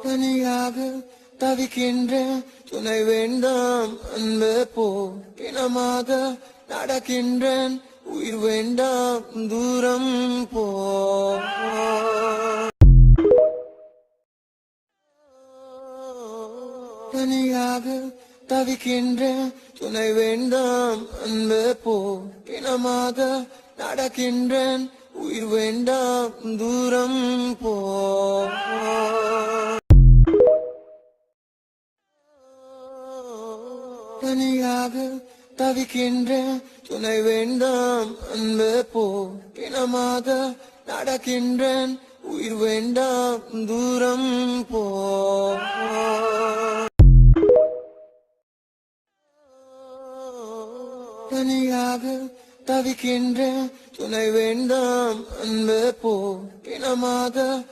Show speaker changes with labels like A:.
A: தனியாக தவிக்கின்றேன் துணை வேண்டாம் அன்பே போ இனமாக நடக்கின்றேன் உயிர் வேண்டாம் தூரம் போ தனியாக தவிக்கின்றேன் துணை வேண்டாம் அன்பே போ இனமாக நடக்கின்றேன் உயிர் வேண்டாம் தூரம் போ தனியாக தவிக்கின்றேன் துணை வேண்டாம் அன்பே போ இனமாக நடக்கின்றேன் உயிர் வேண்டாம் தூரம் போ தனியாக தவிக்கின்றேன் துணை வேண்டாம் அன்பே போ இனமாக